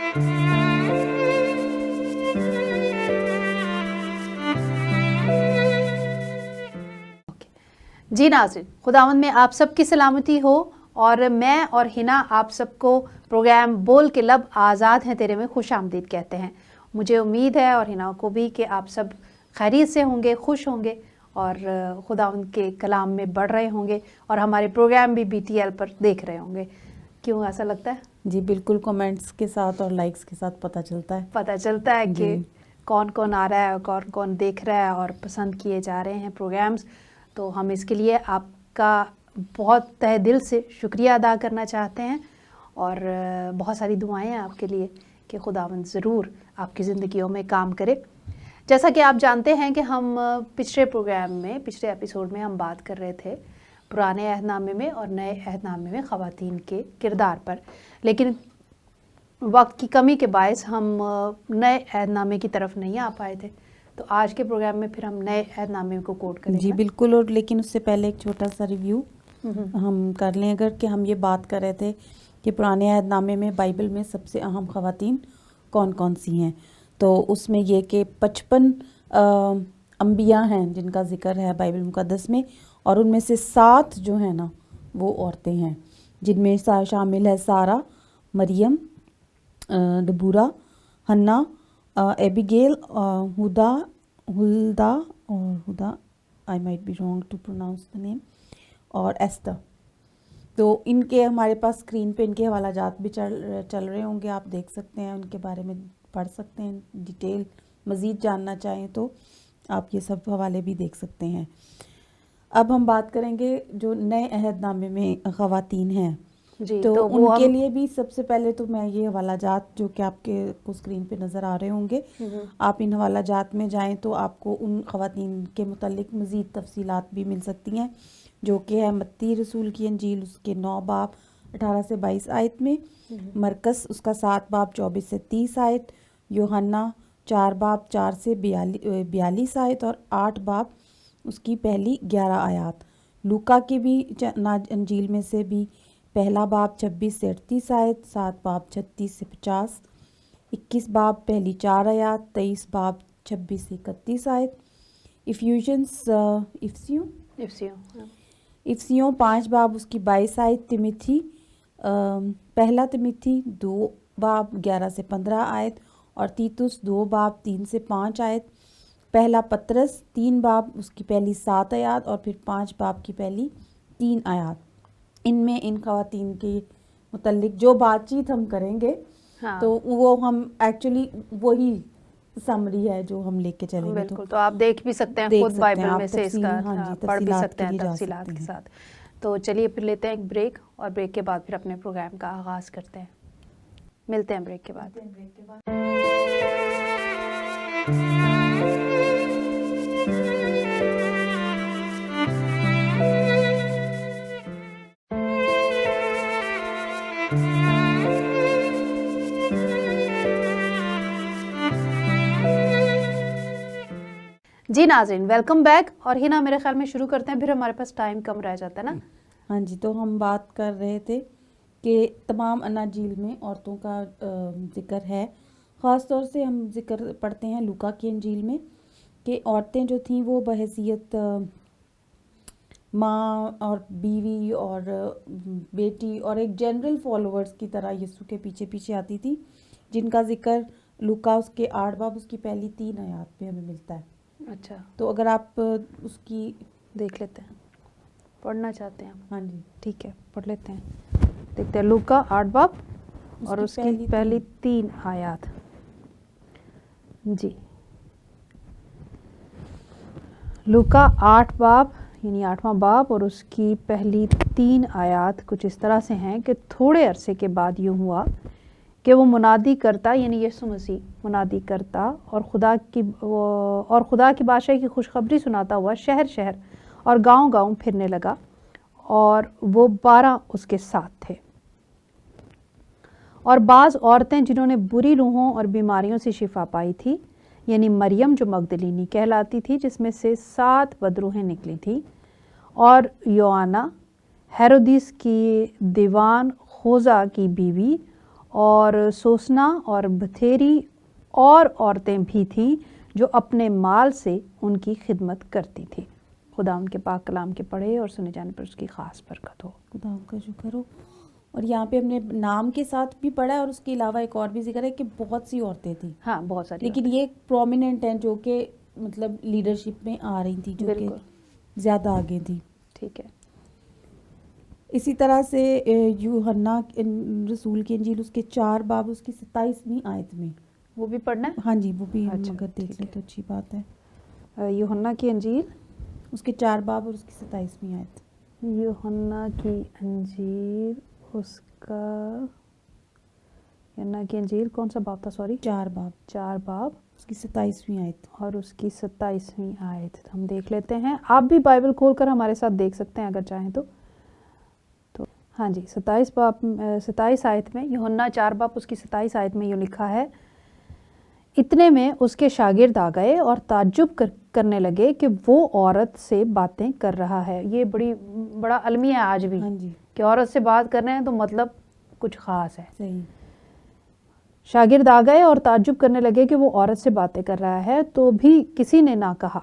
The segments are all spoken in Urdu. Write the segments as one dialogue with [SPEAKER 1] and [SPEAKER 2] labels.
[SPEAKER 1] جی ناظرین، خداوند میں آپ سب کی سلامتی ہو، اور میں اور ہنا آپ سب کو پروگرام بول کے لب آزاد ہیں تیرے میں خوش آمدید کہتے ہیں۔ مجھے امید ہے اور ہنا کو بھی کہ آپ سب خیریت سے ہوں گے، خوش ہوں گے، اور خداوند کے کلام میں بڑھ رہے ہوں گے، اور ہمارے پروگرام بھی BTL پر دیکھ رہے ہوں گے۔ کیوں ایسا لگتا ہے؟
[SPEAKER 2] جی بالکل، کمنٹس کے ساتھ اور لائکس کے ساتھ پتہ چلتا ہے
[SPEAKER 1] کہ کون کون آ رہا ہے اور کون کون دیکھ رہا ہے اور پسند کیے جا رہے ہیں پروگرامز۔ تو ہم اس کے لیے آپ کا بہت تہ دل سے شکریہ ادا کرنا چاہتے ہیں، اور بہت ساری دعائیں ہیں آپ کے لیے کہ خداوند ضرور آپ کی زندگیوں میں کام کرے۔ جیسا کہ آپ جانتے ہیں کہ ہم پچھلے پروگرام میں، پچھلے ایپیسوڈ میں ہم بات کر رہے تھے پرانے عہد نامے میں اور نئے عہد نامے میں خواتین کے کردار پر، لیکن وقت کی کمی کے باعث ہم نئے عہد نامے کی طرف نہیں آ پائے تھے۔ تو آج کے پروگرام میں پھر ہم نئے عہد نامے کو کوٹ کریں گے۔
[SPEAKER 2] جی بالکل، اور لیکن اس سے پہلے ایک چھوٹا سا ریویو ہم کر لیں، اگر کہ ہم یہ بات کر رہے تھے کہ پرانے عہد نامے میں بائبل میں سب سے اہم خواتین کون کون سی ہیں، تو اس میں یہ کہ 55 انبیاء ہیں جن کا ذکر ہے بائبل مقدس میں، اور ان میں سے 7 جو ہیں نا وہ عورتیں ہیں، جن میں شامل ہے Sara, Miriam, Deborah, Hannah, Abigail, Hilda I might be wrong to pronounce the name, اور ایسٹر۔ تو ان کے ہمارے پاس اسکرین پہ ان کے حوالہ جات بھی چل رہے ہوں گے، آپ دیکھ سکتے ہیں، ان کے بارے میں پڑھ سکتے ہیں، ڈیٹیل مزید جاننا چاہیں تو آپ یہ سب حوالے بھی دیکھ سکتے ہیں۔ اب ہم بات کریں گے جو نئے عہد نامے میں خواتین ہیں،
[SPEAKER 1] جی
[SPEAKER 2] تو ان کے لیے بھی سب سے پہلے تو میں یہ حوالہ جات جو کہ آپ کے کو اسکرین پہ نظر آ رہے ہوں گے، آپ ان حوالہ جات میں جائیں تو آپ کو ان خواتین کے متعلق مزید تفصیلات بھی مل سکتی ہیں، جو کہ ہے متی رسول کی انجیل، اس کے 9 باب 18 سے 22 آیت میں، مرکز اس کا 7 باب 24 سے 30 آیت، یوحنا 4 باب 4 سے 42 آیت، اور 8 باب اس کی پہلی 11 آیات۔ لوکا کی بھی انجیل میں سے بھی پہلا باب 26 سے 38 آیت، 7 باب 36 سے 50، 21 باب پہلی 4 آیات، 23 باب 26 سے 31 آیت۔ افسیوں 5 باب اس کی 22 آیت، تیموتھی پہلا تیموتھی 2 باب 11 سے 15 آیت، اور تیتس 2 باب 3 سے 5 آیت، پہلا پطرس 3 باب اس کی پہلی 7 آیات، اور پھر 5 باب کی پہلی 3 آیات۔ ان میں ان خواتین کے متعلق جو بات چیت ہم کریں گے تو وہ ہم ایکچولی وہی سمری ہے جو ہم لے کے چلیں گے۔
[SPEAKER 1] بالکل، تو آپ دیکھ بھی سکتے ہیں خود بائبل میں سے اس کا پڑھ بھی سکتے ہیں تفصیلات کے ساتھ۔ تو چلیے پھر لیتے ہیں ایک بریک، اور بریک کے بعد پھر اپنے پروگرام کا آغاز کرتے ہیں۔ ملتے ہیں بریک کے بعد۔ جی ناظرین، ویلکم بیک، اور ہنا میرے خیال میں شروع کرتے ہیں، پھر ہمارے پاس ٹائم کم رہ جاتا ہے نا۔
[SPEAKER 2] ہاں جی، تو ہم بات کر رہے تھے کہ تمام اناجیل میں عورتوں کا ذکر ہے، خاص طور سے ہم ذکر پڑھتے ہیں لوکا کی انجیل میں کہ عورتیں جو تھیں وہ بحیثیت ماں اور بیوی اور بیٹی اور ایک جنرل فالوورز کی طرح یسوع کے پیچھے پیچھے آتی تھی، جن کا ذکر لوکا اس کے 8 باب اس کی پہلی 3 آیات پہ ہمیں ملتا ہے۔
[SPEAKER 1] اچھا،
[SPEAKER 2] تو اگر آپ اس کی
[SPEAKER 1] دیکھ لیتے ہیں، پڑھنا چاہتے ہیں؟
[SPEAKER 2] ہاں جی
[SPEAKER 1] ٹھیک ہے، پڑھ لیتے ہیں۔ دیکھتے ہیں لوکا 8 باب اور اس کی پہلی 3 آیات۔ جی، لوکا 8 باب یعنی 8واں باب اور اس کی پہلی 3 آیات کچھ اس طرح سے ہیں کہ تھوڑے عرصے کے بعد یوں ہوا کہ وہ منادی کرتا، یعنی یسوع مسیح منادی کرتا اور خدا کی بادشاہی کی خوشخبری سناتا ہوا شہر شہر اور گاؤں گاؤں پھرنے لگا، اور وہ 12 اس کے ساتھ تھے، اور بعض عورتیں جنہوں نے بری روحوں اور بیماریوں سے شفا پائی تھی، یعنی مریم جو مگدلینی کہلاتی تھی جس میں سے 7 بدروحیں نکلی تھیں، اور یوآنا، ہیرودیس کی دیوان خوزا کی بیوی، اور سوسنا اور بتھیری اور عورتیں بھی تھیں جو اپنے مال سے ان کی خدمت کرتی تھیں۔ خدا ان کے پاک کلام کے پڑھے اور سنے جانے پر اس کی خاص برکت ہو۔
[SPEAKER 2] خدا کا شکر ہو۔ اور یہاں پہ ہم نے نام کے ساتھ بھی پڑھا ہے اور اس کے علاوہ ایک اور بھی ذکر ہے کہ بہت سی عورتیں تھیں،
[SPEAKER 1] ہاں بہت ساری
[SPEAKER 2] لیکن یہ پرومیننٹ ہیں جو کہ مطلب لیڈرشپ میں آ رہی تھی، جو کہ
[SPEAKER 1] بالکل
[SPEAKER 2] زیادہ آگے تھی۔
[SPEAKER 1] ٹھیک ہے۔
[SPEAKER 2] اسی طرح سے یوحنا رسول کی انجیل اس کے 4 باب اس کی 27ویں آیت میں،
[SPEAKER 1] وہ بھی پڑھنا ہے؟
[SPEAKER 2] ہاں جی وہ بھی ہم
[SPEAKER 1] اچھا،
[SPEAKER 2] اگر دیکھ
[SPEAKER 1] ٹھیک
[SPEAKER 2] لیں تو اچھی بات ہے۔
[SPEAKER 1] یوحنا کی انجیل
[SPEAKER 2] اس کے 4 باب اور اس کی 27ویں آیت۔
[SPEAKER 1] یوحنا کی انجیل اس کا یوحنا کی انجیل کون سا باب تھا؟ سوری
[SPEAKER 2] 4 باب
[SPEAKER 1] 4 باب
[SPEAKER 2] اس کی 27ویں آیت۔
[SPEAKER 1] اور اس کی 27ویں آیت ہم دیکھ لیتے ہیں۔ آپ بھی بائبل کھول کر ہمارے ساتھ دیکھ سکتے ہیں اگر چاہیں تو ہاں جی 27 آیت میں، یوحنا 4 باب اس کی 27 آیت میں یہ لکھا ہے، اتنے میں اس کے شاگرد آ گئے اور تعجب کرنے لگے کہ وہ عورت سے باتیں کر رہا ہے۔ یہ بڑا المیہ ہے آج بھی
[SPEAKER 2] ہاں جی
[SPEAKER 1] کہ عورت سے بات کر رہے ہیں تو مطلب کچھ خاص ہے۔
[SPEAKER 2] صحیح۔
[SPEAKER 1] شاگرد آ گئے اور تعجب کرنے لگے کہ وہ عورت سے باتیں کر رہا ہے، تو بھی کسی نے نہ کہا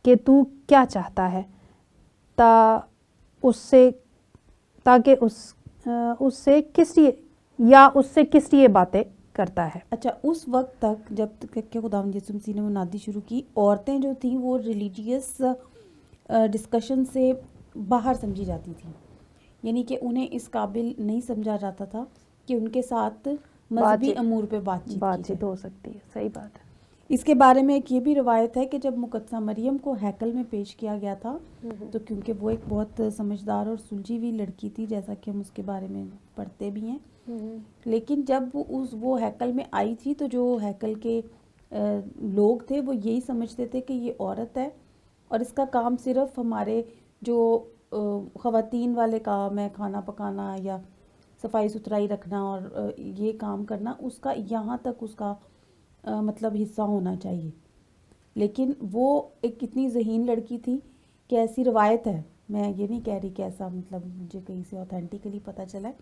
[SPEAKER 1] کہ تو کیا چاہتا ہے، تاکہ اس سے کس لیے باتیں کرتا ہے۔
[SPEAKER 2] اچھا، اس وقت تک جب تک کہ خداوند یسوع مسیح نے منادی شروع کی، عورتیں جو تھیں وہ ریلیجیس ڈسکشن سے باہر سمجھی جاتی تھیں، یعنی کہ انہیں اس قابل نہیں سمجھا جاتا تھا کہ ان کے ساتھ مذہبی امور پہ بات چیت
[SPEAKER 1] ہو سکتی ہے۔ صحیح بات ہے۔
[SPEAKER 2] اس کے بارے میں ایک یہ بھی روایت ہے کہ جب مقدسہ مریم کو ہیکل میں پیش کیا گیا تھا تو کیونکہ وہ ایک بہت سمجھدار اور سلجھی ہوئی لڑکی تھی، جیسا کہ ہم اس کے بارے میں پڑھتے بھی ہیں، لیکن جب وہ ہیکل میں آئی تھی تو جو ہیکل کے لوگ تھے وہ یہی سمجھتے تھے کہ یہ عورت ہے اور اس کا کام صرف ہمارے جو خواتین والے کام ہے، کھانا پکانا یا صفائی ستھرائی رکھنا اور یہ کام کرنا، اس کا یہاں تک اس کا مطلب حصہ ہونا چاہیے۔ لیکن وہ ایک کتنی ذہین لڑکی تھی کہ ایسی روایت ہے، میں یہ نہیں کہہ رہی کہ ایسا مطلب مجھے کہیں سے اوتھینٹیکلی پتہ چلا ہے،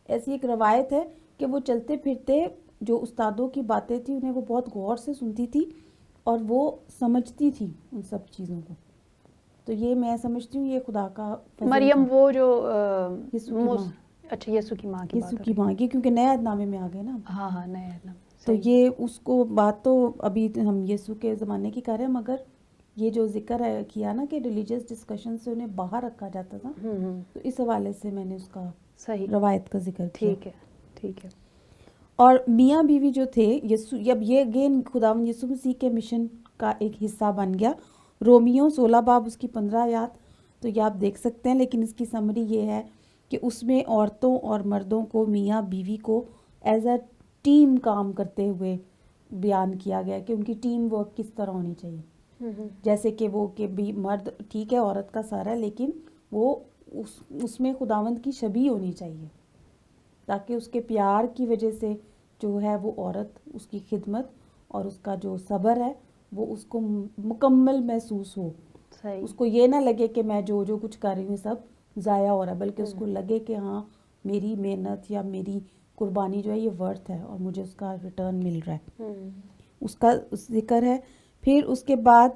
[SPEAKER 2] ایسی ایک روایت ہے کہ وہ چلتے پھرتے جو استادوں کی باتیں تھیں انہیں وہ بہت غور سے سنتی تھی اور وہ سمجھتی تھی ان سب چیزوں کو۔ تو یہ میں سمجھتی ہوں یہ خدا کا فضل
[SPEAKER 1] مریم
[SPEAKER 2] تھا۔
[SPEAKER 1] وہ جو
[SPEAKER 2] اچھا
[SPEAKER 1] یسوع کی ماں کی
[SPEAKER 2] یسوع کی ماں کی، کیونکہ نئے عہد نامے میں آ گئے نا۔
[SPEAKER 1] ہاں نئے عہد نامے۔
[SPEAKER 2] تو یہ اس کو بات تو ابھی ہم یسوع کے زمانے کی کر رہے ہیں، مگر یہ جو ذکر ہے کیا نا کہ ریلیجیس ڈسکشن سے انہیں باہر رکھا جاتا تھا، تو اس حوالے سے میں نے اس کا روایت کا ذکر کیا۔
[SPEAKER 1] ٹھیک ہے۔
[SPEAKER 2] اور میاں بیوی جو تھے اب یہ اگین خداوند یسوع مسیح کے مشن کا ایک حصہ بن گیا۔ رومیو 16 باب اس کی 15 آیات تو یہ آپ دیکھ سکتے ہیں، لیکن اس کی سمری یہ ہے کہ اس میں عورتوں اور مردوں کو، میاں بیوی کو ایز اے ٹیم کام کرتے ہوئے بیان کیا گیا کہ ان کی ٹیم ورک کس طرح ہونی چاہیے۔ جیسے کہ وہ کہ بھی مرد ٹھیک ہے عورت کا سارا ہے، لیکن وہ اس میں خداوند کی شبیہ ہونی چاہیے، تاکہ اس کے پیار کی وجہ سے جو ہے وہ عورت اس کی خدمت اور اس کا جو صبر ہے وہ اس کو مکمل محسوس ہو۔ اس کو یہ نہ لگے کہ میں جو کچھ کر رہی ہوں سب ضائع ہو رہا ہے، بلکہ اس کو لگے کہ ہاں میری محنت یا میری قربانی جو ہے یہ ورتھ ہے اور مجھے اس کا ریٹرن مل رہا ہے۔ اس کا ذکر ہے۔ پھر اس کے بعد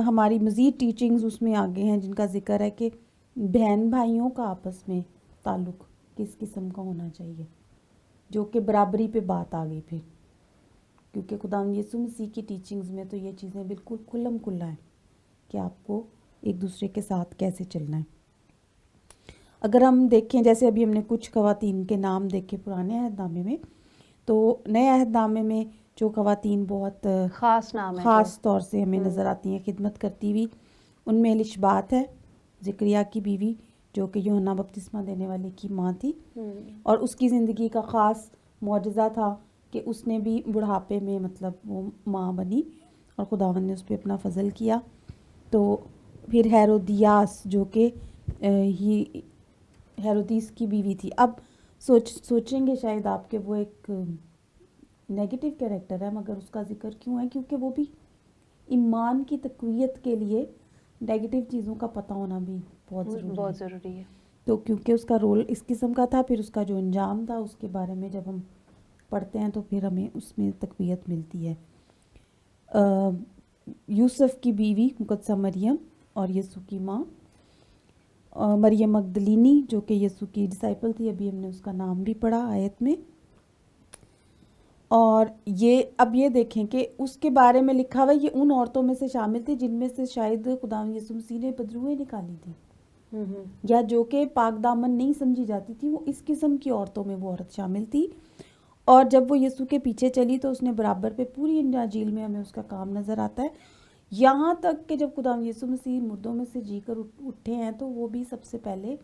[SPEAKER 2] ہماری مزید ٹیچنگز اس میں آگے ہیں جن کا ذکر ہے کہ بہن بھائیوں کا آپس میں تعلق کس قسم کا ہونا چاہیے، جو کہ برابری پہ بات آ گئی پھر، کیونکہ خداوند یسوع مسیح کی ٹیچنگز میں تو یہ چیزیں بالکل کھلم کھلا ہیں کہ آپ کو ایک دوسرے کے ساتھ کیسے چلنا ہے۔ اگر ہم دیکھیں جیسے ابھی ہم نے کچھ خواتین کے نام دیکھے پرانے عہد نامے میں، تو نئے عہد نامے میں جو خواتین بہت خاص طور سے ہمیں نظر آتی ہیں خدمت کرتی ہوئی، ان میں الشبات ہے، زکریا کی بیوی جو کہ یوحنا بپتسمہ دینے والے کی ماں تھی، اور اس کی زندگی کا خاص معجزہ تھا کہ اس نے بھی بڑھاپے میں مطلب وہ ماں بنی اور خداوند نے اس پہ اپنا فضل کیا۔ تو پھر ہیرودیاس جو کہ ہیرودیس کی بیوی تھی۔ اب سوچیں گے شاید آپ کہ وہ ایک نیگیٹو کیریکٹر ہے، مگر اس کا ذکر کیوں ہے؟ کیونکہ وہ بھی ایمان کی تقویت کے لیے نیگیٹو چیزوں کا پتہ ہونا بھی بہت ضروری ہے۔ تو کیونکہ اس کا رول اس قسم کا تھا، پھر اس کا جو انجام تھا اس کے بارے میں جب ہم پڑھتے ہیں تو پھر ہمیں اس میں تقویت ملتی ہے. یوسف کی بیوی مقدسہ مریم اور یسوع کی ماں مریم مگدلینی جو کہ یسوع کی ڈسائپل تھی, ابھی ہم نے اس کا نام بھی پڑھا آیت میں. اور اب یہ دیکھیں کہ اس کے بارے میں لکھا ہوا یہ ان عورتوں میں سے شامل تھی جن میں سے شاید خداوند یسوع مسیح نے بدروہیں نکالی تھی, یا جو کہ پاک دامن نہیں سمجھی جاتی تھی, وہ اس قسم کی عورتوں میں وہ عورت شامل تھی. اور جب وہ یسوع کے پیچھے چلی تو اس نے برابر پہ پوری انجیل میں ہمیں اس کا کام نظر آتا ہے, یہاں تک کہ جب خداوند یسوع مسیح مردوں میں سے جی کر اٹھے ہیں تو وہ بھی سب سے پہلے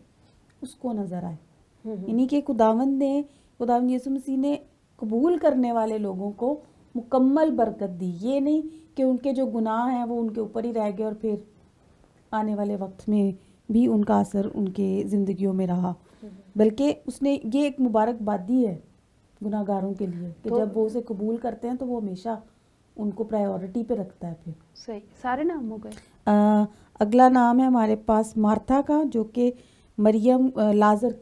[SPEAKER 2] اس کو نظر آئے. یعنی کہ خداوند یسوع مسیح نے قبول کرنے والے لوگوں کو مکمل برکت دی. یہ نہیں کہ ان کے جو گناہ ہیں وہ ان کے اوپر ہی رہ گئے اور پھر آنے والے وقت میں بھی ان کا اثر ان کے زندگیوں میں رہا, بلکہ اس نے یہ ایک مبارک بات دی ہے گناہ گاروں کے لیے کہ جب وہ اسے قبول کرتے ہیں تو وہ ہمیشہ ان کو پرائیورٹی پہ رکھتا ہے. پھر
[SPEAKER 1] صحیح, سارے نام ہو گئے.
[SPEAKER 2] اگلا نام ہے ہمارے پاس مارتھا کا, جو کہ مریم اور لازر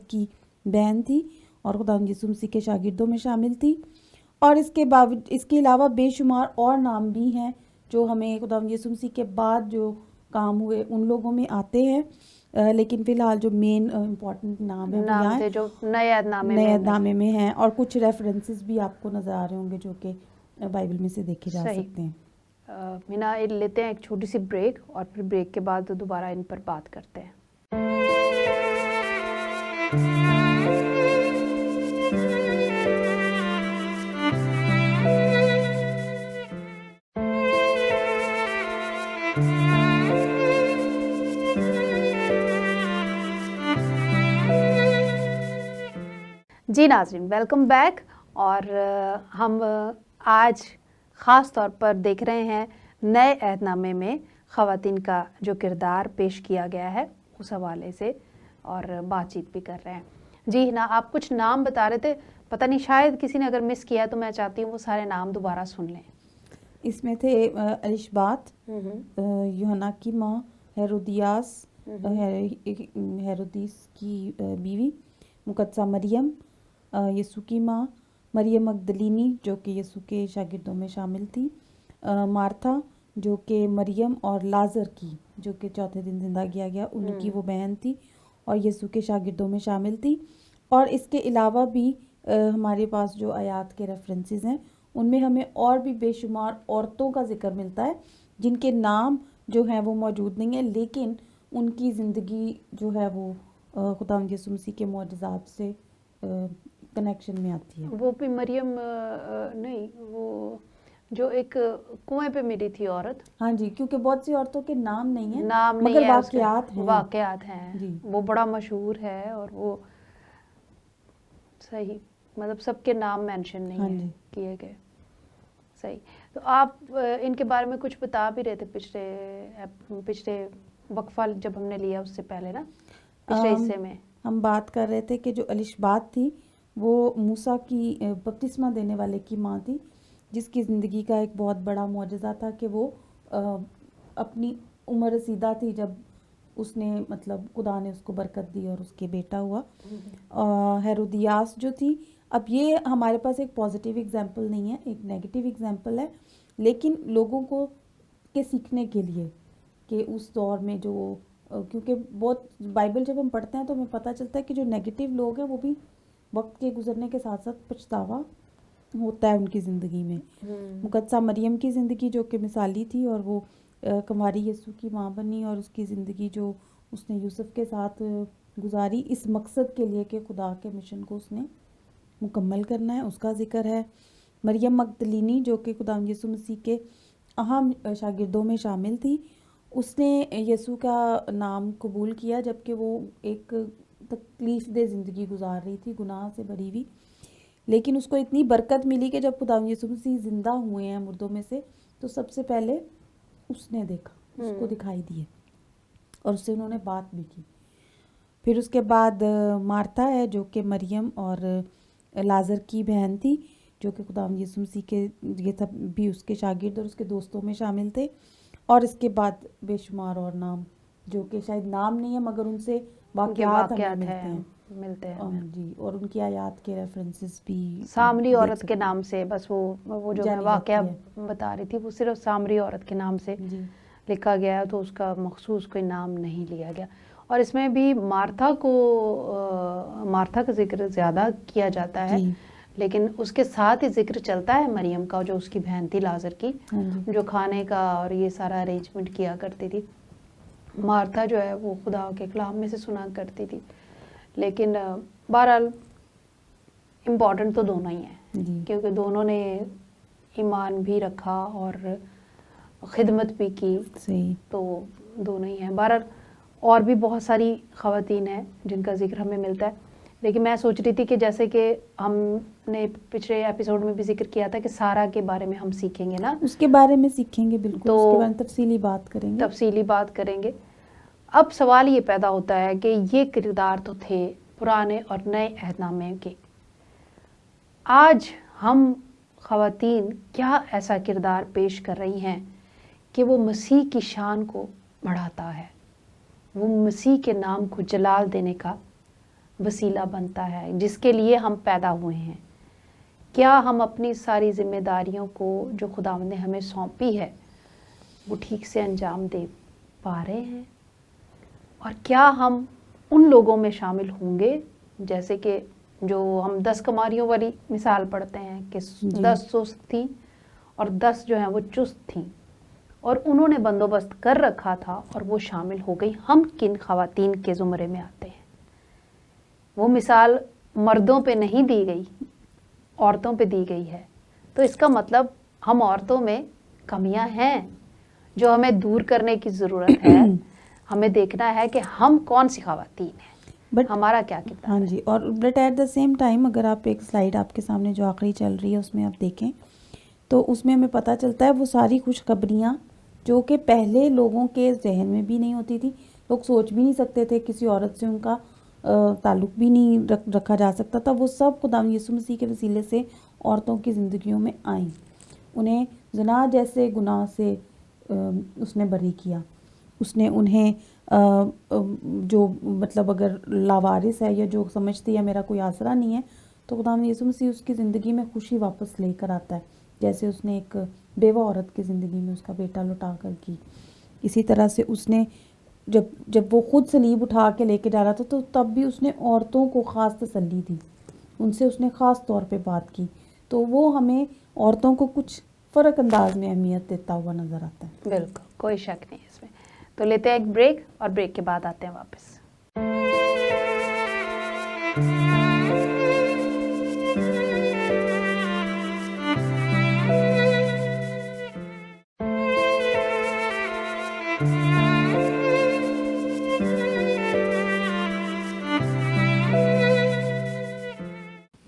[SPEAKER 2] کی بہن تھی اور خداوند یسوع مسیح کے شاگردوں میں شامل تھی. اور اس کے علاوہ بے شمار اور نام بھی ہیں جو ہمیں خداوند یسوع مسیح کے بعد جو کام ہوئے ان لوگوں میں آتے ہیں, لیکن فی الحال جو مین امپورٹنٹ نام ہے
[SPEAKER 1] جو نئے عہد
[SPEAKER 2] نامے میں ہیں, اور کچھ ریفرنسز بھی آپ کو نظر آ رہے ہوں گے جو کہ بائبل میں سے دیکھے جا سکتے ہیں.
[SPEAKER 1] مینا لیتے ہیں ایک چھوٹی سی بریک, اور پھر بریک کے بعد دوبارہ ان پر بات کرتے ہیں. جی ناظرین, ویلکم بیک. اور ہم آج خاص طور پر دیکھ رہے ہیں نئے عہد نامے میں خواتین کا جو کردار پیش کیا گیا ہے اس حوالے سے, اور بات چیت بھی کر رہے ہیں. جی نا, آپ کچھ نام بتا رہے تھے, پتہ نہیں شاید کسی نے اگر مس کیا تو میں چاہتی ہوں وہ سارے نام دوبارہ سن لیں.
[SPEAKER 2] اس میں تھے الشبات, یوحنا کی ماں, ہیرودیاس, ہیرودیس کی بیوی مقدسہ مریم, یسوع کی ماں مریم مگدلینی جو کہ یسوع کے شاگردوں میں شامل تھی, مارتھا جو کہ مریم اور لازر کی جو کہ چوتھے دن زندہ کیا گیا ان کی وہ بہن تھی اور یسوع کے شاگردوں میں شامل تھی. اور اس کے علاوہ بھی ہمارے پاس جو آیات کے ریفرنسز ہیں ان میں ہمیں اور بھی بے شمار عورتوں کا ذکر ملتا ہے جن کے نام جو ہیں وہ موجود نہیں ہیں, لیکن ان کی زندگی جو ہے وہ خداوند یسوع مسیح کے معجزات سے کنیکشن میں آتی ہے.
[SPEAKER 1] وہ بھی مریم نہیں, وہ جو ایک کنویں پہ ملی تھی عورت.
[SPEAKER 2] ہاں جی, کیونکہ بہت سی عورتوں کے نام نہیں ہیں,
[SPEAKER 1] مگر
[SPEAKER 2] واقعات ہیں
[SPEAKER 1] جی. وہ بڑا مشہور ہے, اور وہ صحیح مطلب سب کے نام مینشن نہیں کیے گئے. صحیح. تو آپ ان کے بارے میں کچھ بتا بھی رہے تھے پچھلے وقفہ جب ہم نے لیا اس سے پہلے نا, پچھلے حصے میں
[SPEAKER 2] ہم بات کر رہے تھے کہ جو الشبات تھی وہ موسیٰ کی بپتسمہ دینے والے کی ماں تھی, جس کی زندگی کا ایک بہت بڑا معجزہ تھا کہ وہ اپنی عمر رسیدہ تھی جب اس نے مطلب خدا نے اس کو برکت دی اور اس کے بیٹا ہوا. ہیرودیاس جو تھی, اب یہ ہمارے پاس ایک پازیٹیو ایگزامپل نہیں ہے, ایک نیگیٹیو ایگزامپل ہے, لیکن لوگوں کو کے سیکھنے کے لیے کہ اس دور میں جو, کیونکہ بہت بائبل جب ہم پڑھتے ہیں تو ہمیں پتہ چلتا ہے کہ جو نیگیٹیو لوگ ہیں وہ بھی وقت کے گزرنے کے ساتھ ساتھ پچھتاوا ہوتا ہے ان کی زندگی میں. مقدسہ مریم کی زندگی جو کہ مثالی تھی, اور وہ کنواری یسوع کی ماں بنی, اور اس کی زندگی جو اس نے یوسف کے ساتھ گزاری اس مقصد کے لیے کہ خدا کے مشن کو اس نے مکمل کرنا ہے, اس کا ذکر ہے. مریم مگدلینی جو کہ خداوند یسوع مسیح کے اہم شاگردوں میں شامل تھی, اس نے یسوع کا نام قبول کیا جبکہ وہ ایک تکلیف دہ زندگی گزار رہی تھی, گناہ سے بھری ہوئی, لیکن اس کو اتنی برکت ملی کہ جب خداوند یسوع مسیح زندہ ہوئے ہیں مردوں میں سے تو سب سے پہلے اس نے دیکھا, اس کو دکھائی دیے اور اس سے انہوں نے بات بھی کی. پھر اس کے بعد مارتھا ہے جو کہ مریم اور لازر کی بہن تھی, جو کہ خداوند یسوع مسیح کے یہ سب بھی اس کے شاگرد اور اس کے دوستوں میں شامل تھے. اور اس کے بعد بے شمار اور نام جو کہ شاید نام نہیں ہے مگر ان سے واقعات ہمیں ملتے ہیں.
[SPEAKER 1] ملتے ہیں
[SPEAKER 2] جی، اور ان کی آیات کے ریفرنسز بھی
[SPEAKER 1] سامری عورت کے نام سے، بس وہ جو میں
[SPEAKER 2] جانی
[SPEAKER 1] واقعہ
[SPEAKER 2] جاتی
[SPEAKER 1] بتا رہی تھی وہ صرف سامری عورت کے نام سے
[SPEAKER 2] جی
[SPEAKER 1] لکھا گیا ہے، تو اس کا مخصوص کوئی نام نہیں لیا گیا. اور اس میں بھی مارتھا کا ذکر زیادہ کیا جاتا ہے،
[SPEAKER 2] جی
[SPEAKER 1] لیکن اس کے ساتھ ہی ذکر چلتا ہے مریم کا، جو اس کی بہن تھی لازر کی،
[SPEAKER 2] ہاں جی
[SPEAKER 1] جو کھانے کا اور یہ سارا ارینجمنٹ کیا کرتی تھی. مارتھا جو ہے وہ خدا کے کلام میں سے سنا کرتی تھی. لیکن بہرحال امپورٹنٹ تو دونوں ہی ہیں،
[SPEAKER 2] جی
[SPEAKER 1] کیونکہ دونوں نے ایمان بھی رکھا اور خدمت بھی کی،
[SPEAKER 2] صحیح.
[SPEAKER 1] تو دونوں ہی ہیں. بہرحال اور بھی بہت ساری خواتین ہیں جن کا ذکر ہمیں ملتا ہے، لیکن میں سوچ رہی تھی کہ جیسے کہ ہم نے پچھلے ایپیسوڈ میں بھی ذکر کیا تھا کہ سارا کے بارے میں ہم سیکھیں گے نا،
[SPEAKER 2] اس کے بارے میں سیکھیں گے، بالکل
[SPEAKER 1] تو
[SPEAKER 2] اس کے بارے میں تفصیلی بات کریں گے.
[SPEAKER 1] تفصیلی بات کریں گے. اب سوال یہ پیدا ہوتا ہے کہ یہ کردار تو تھے پرانے اور نئے عہد نامے کے، آج ہم خواتین کیا ایسا کردار پیش کر رہی ہیں کہ وہ مسیح کی شان کو بڑھاتا ہے، وہ مسیح کے نام کو جلال دینے کا وسیلہ بنتا ہے جس کے لیے ہم پیدا ہوئے ہیں. کیا ہم اپنی ساری ذمہ داریوں کو جو خداوند نے ہمیں سونپی ہے وہ ٹھیک سے انجام دے پا رہے ہیں؟ اور کیا ہم ان لوگوں میں شامل ہوں گے جیسے کہ جو ہم 10 کماریوں والی مثال پڑھتے ہیں کہ 10 سست تھیں اور 10 جو ہیں وہ چست تھیں، اور انہوں نے بندوبست کر رکھا تھا اور وہ شامل ہو گئی. ہم کن خواتین کے زمرے میں آتے ہیں؟ وہ مثال مردوں پہ نہیں دی گئی، عورتوں پہ دی گئی ہے. تو اس کا مطلب ہم عورتوں میں کمیاں ہیں جو ہمیں دور کرنے کی ضرورت ہے. ہمیں دیکھنا ہے کہ ہم کون سی خواتین ہیں، ہمارا کیا کردار ہے.
[SPEAKER 2] ہاں جی، اور but at the same time اگر آپ ایک سلائیڈ آپ کے سامنے جو آخری چل رہی ہے اس میں آپ دیکھیں تو اس میں ہمیں پتہ چلتا ہے وہ ساری خوشخبریاں جو کہ پہلے لوگوں کے ذہن میں بھی نہیں ہوتی تھی، لوگ سوچ بھی نہیں سکتے تھے، کسی عورت سے ان کا تعلق بھی نہیں رکھا جا سکتا تھا، وہ سب خداوند یسوع مسیح کے وسیلے سے عورتوں کی زندگیوں میں آئیں. انہیں زنا جیسے گناہ سے اس نے بری کیا. اس نے انہیں جو مطلب اگر لاوارث ہے یا جو سمجھتی ہے میرا کوئی آسرا نہیں ہے، تو خداوند یسوع مسیح اس کی زندگی میں خوشی واپس لے کر آتا ہے، جیسے اس نے ایک بیوہ عورت کی زندگی میں اس کا بیٹا لوٹا کر کی. اسی طرح سے اس نے جب وہ خود صلیب اٹھا کے لے کے جا رہا تھا تو تب بھی اس نے عورتوں کو خاص تسلی دی، ان سے اس نے خاص طور پہ بات کی. تو وہ ہمیں عورتوں کو کچھ فرق انداز میں اہمیت دیتا ہوا نظر آتا ہے.
[SPEAKER 1] بالکل کوئی شک نہیں اس میں. تو لیتے ہیں ایک بریک اور بریک کے بعد آتے ہیں واپس.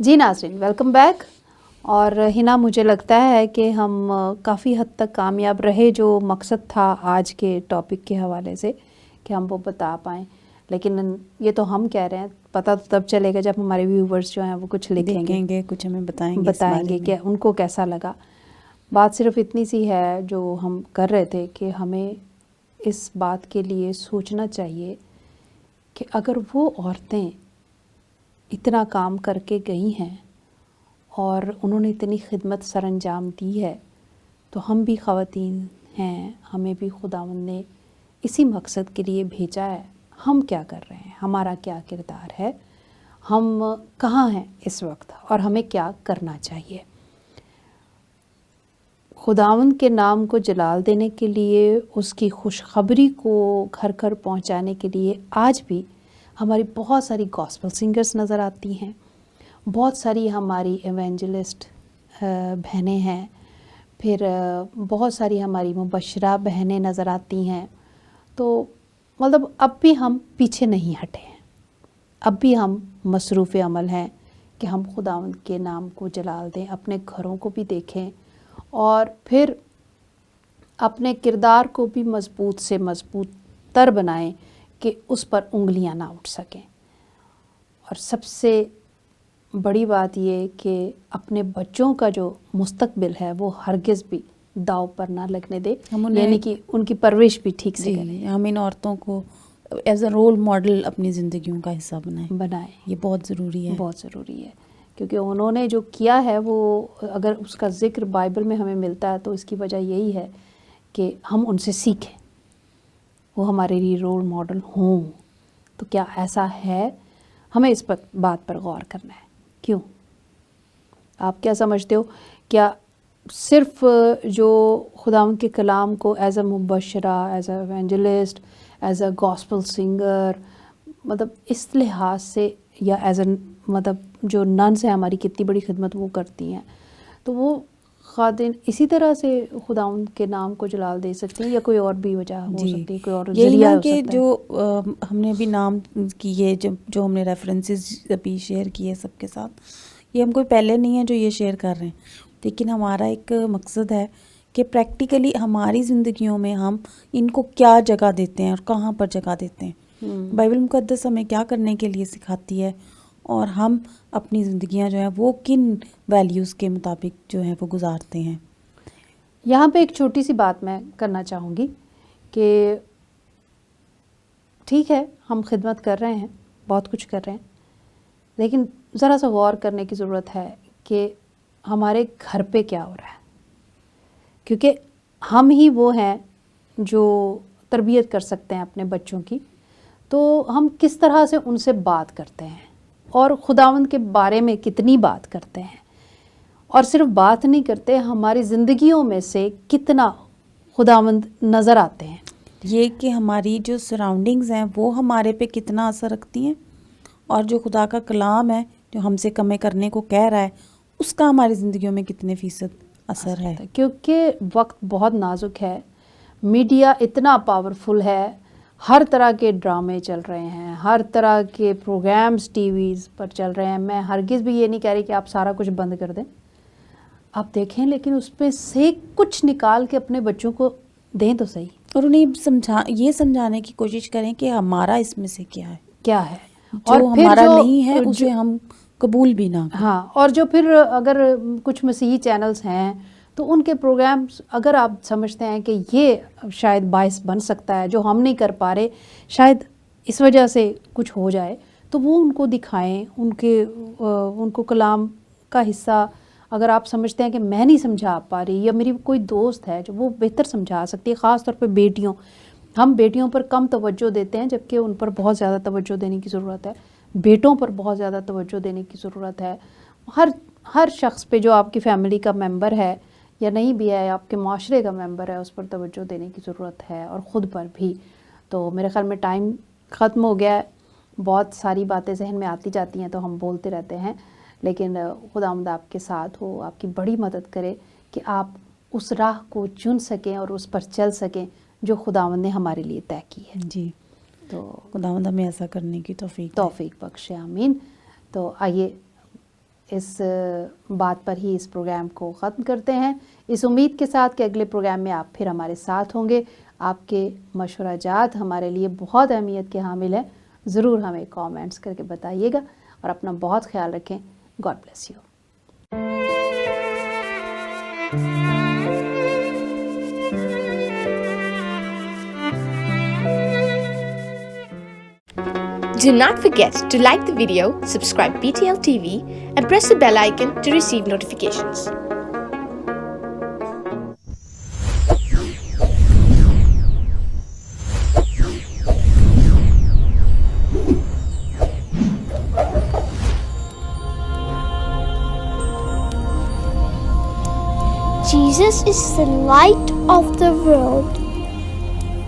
[SPEAKER 1] جی ناظرین، ویلکم بیک. اور ہنا مجھے لگتا ہے کہ ہم کافی حد تک کامیاب رہے جو مقصد تھا آج کے ٹاپک کے حوالے سے کہ ہم وہ بتا پائیں. لیکن یہ تو ہم کہہ رہے ہیں، پتہ تو تب چلے گا جب ہمارے ویورز جو ہیں وہ کچھ لکھیں گے،
[SPEAKER 2] کچھ ہمیں بتائیں
[SPEAKER 1] گے کہ ان کو کیسا لگا. بات صرف اتنی سی ہے جو ہم کر رہے تھے کہ ہمیں اس بات کے لیے سوچنا چاہیے کہ اگر وہ عورتیں اتنا کام کر کے گئی ہیں اور انہوں نے اتنی خدمت سر انجام دی ہے، تو ہم بھی خواتین ہیں، ہمیں بھی خداوند نے اسی مقصد کے لیے بھیجا ہے. ہم کیا کر رہے ہیں، ہمارا کیا کردار ہے، ہم کہاں ہیں اس وقت اور ہمیں کیا کرنا چاہیے. خداوند کے نام کو جلال دینے کے لیے، اس کی خوشخبری کو گھر گھر پہنچانے کے لیے آج بھی ہماری بہت ساری گاسپل سنگرز نظر آتی ہیں، بہت ساری ہماری ایونجلسٹ بہنیں ہیں، پھر بہت ساری ہماری مبشرہ بہنیں نظر آتی ہیں. تو مطلب اب بھی ہم پیچھے نہیں ہٹے ہیں، اب بھی ہم مصروف عمل ہیں کہ ہم خداوند کے نام کو جلال دیں، اپنے گھروں کو بھی دیکھیں اور پھر اپنے کردار کو بھی مضبوط سے مضبوط تر بنائیں کہ اس پر انگلیاں نہ اٹھ سکیں. اور سب سے بڑی بات یہ کہ اپنے بچوں کا جو مستقبل ہے وہ ہرگز بھی داؤ پر نہ لگنے دے، یعنی کہ ان کی پرورش بھی ٹھیک سے کریں.
[SPEAKER 2] ہم ان عورتوں کو ایز اے رول ماڈل اپنی زندگیوں کا حصہ
[SPEAKER 1] بنائیں.
[SPEAKER 2] یہ بہت ضروری ہے.
[SPEAKER 1] بہت ضروری ہے کیونکہ انہوں نے جو کیا ہے وہ اگر اس کا ذکر بائبل میں ہمیں ملتا ہے تو اس کی وجہ یہی ہے کہ ہم ان سے سیکھیں, وہ ہمارے لیے رول ماڈل ہوں. تو کیا ایسا ہے؟ ہمیں اس پر بات پر غور کرنا ہے. کیوں؟ آپ کیا سمجھتے ہو؟ کیا صرف جو خداوند کے کلام کو as a Mubashira, as a evangelist, as a gospel singer, مطلب اس لحاظ سے, یا ایز اے مطلب جو ننس ہیں ہماری کتنی بڑی خدمت وہ کرتی ہیں, تو وہ خادم اسی طرح سے خداوند کے نام کو جلال دے سکتے ہیں, یا کوئی اور بھی وجہ ہو سکتی ہے, کوئی اور ذریعہ ہو سکتا ہے؟
[SPEAKER 2] جو ہم نے ابھی نام کیے, جو ہم نے ریفرنسز ابھی شیئر کیے سب کے ساتھ, یہ ہم کوئی پہلے نہیں ہے جو یہ شیئر کر رہے ہیں, لیکن ہمارا ایک مقصد ہے کہ پریکٹیکلی ہماری زندگیوں میں ہم ان کو کیا جگہ دیتے ہیں اور کہاں پر جگہ دیتے ہیں. بائبل مقدس ہمیں کیا کرنے کے لیے سکھاتی ہے, اور ہم اپنی زندگیاں جو ہیں وہ کن ویلیوز کے مطابق جو ہیں وہ گزارتے ہیں.
[SPEAKER 1] یہاں پہ ایک چھوٹی سی بات میں کرنا چاہوں گی کہ ٹھیک ہے ہم خدمت کر رہے ہیں, بہت کچھ کر رہے ہیں, لیکن ذرا سا غور کرنے کی ضرورت ہے کہ ہمارے گھر پہ کیا ہو رہا ہے, کیونکہ ہم ہی وہ ہیں جو تربیت کر سکتے ہیں اپنے بچوں کی. تو ہم کس طرح سے ان سے بات کرتے ہیں اور خداوند کے بارے میں کتنی بات کرتے ہیں, اور صرف بات نہیں کرتے, ہماری زندگیوں میں سے کتنا خداوند نظر آتے ہیں.
[SPEAKER 2] یہ کہ ہماری جو سراؤنڈنگز ہیں وہ ہمارے پہ کتنا اثر رکھتی ہیں, اور جو خدا کا کلام ہے جو ہم سے کمیں کرنے کو کہہ رہا ہے اس کا ہماری زندگیوں میں کتنے فیصد اثر ہے.
[SPEAKER 1] کیونکہ وقت بہت نازک ہے, میڈیا اتنا پاورفل ہے, ہر طرح کے ڈرامے چل رہے ہیں, ہر طرح کے پروگرامز ٹی ویز پر چل رہے ہیں. میں ہرگز بھی یہ نہیں کہہ رہی کہ آپ سارا کچھ بند کر دیں, آپ دیکھیں, لیکن اس پہ سے کچھ نکال کے اپنے بچوں کو دیں تو صحیح,
[SPEAKER 2] اور انہیں یہ سمجھانے کی کوشش کریں کہ ہمارا اس میں سے کیا ہے,
[SPEAKER 1] اور
[SPEAKER 2] جو ہمارا نہیں ہے اسے ہم قبول بھی نہ کریں.
[SPEAKER 1] ہاں, اور جو پھر اگر کچھ مسیحی چینلز ہیں تو ان کے پروگرامز اگر آپ سمجھتے ہیں کہ یہ شاید باعث بن سکتا ہے, جو ہم نہیں کر پا رہے شاید اس وجہ سے کچھ ہو جائے, تو وہ ان کو دکھائیں. ان کو کلام کا حصہ اگر آپ سمجھتے ہیں کہ میں نہیں سمجھا پا رہی, یا میری کوئی دوست ہے جو وہ بہتر سمجھا سکتی ہے, خاص طور پہ بیٹیوں, ہم بیٹیوں پر کم توجہ دیتے ہیں جبکہ ان پر بہت زیادہ توجہ دینے کی ضرورت ہے. بیٹوں پر بہت زیادہ توجہ دینے کی ضرورت ہے. ہر شخص پہ جو آپ کی فیملی کا ممبر ہے یا نہیں بھی ہے, آپ کے معاشرے کا ممبر ہے, اس پر توجہ دینے کی ضرورت ہے, اور خود پر بھی. تو میرے خیال میں ٹائم ختم ہو گیا ہے. بہت ساری باتیں ذہن میں آتی جاتی ہیں تو ہم بولتے رہتے ہیں, لیکن خداوند آپ کے ساتھ ہو, آپ کی بڑی مدد کرے کہ آپ اس راہ کو چن سکیں اور اس پر چل سکیں جو خداوند نے ہمارے لیے طے کی ہے.
[SPEAKER 2] جی,
[SPEAKER 1] تو
[SPEAKER 2] خداوند ہمیں ایسا کرنے کی توفیق
[SPEAKER 1] بخشے, آمین. تو آئیے اس بات پر ہی اس پروگرام کو ختم کرتے ہیں, اس امید کے ساتھ کہ اگلے پروگرام میں آپ پھر ہمارے ساتھ ہوں گے. آپ کے مشورہ جات ہمارے لیے بہت اہمیت کے حامل ہیں. ضرور ہمیں کامنٹس کر کے بتائیے گا, اور اپنا بہت خیال رکھیں. God bless you.
[SPEAKER 3] Do not forget to like the video, subscribe BTL TV, and press the bell icon to receive notifications.
[SPEAKER 4] Jesus is the light of the world.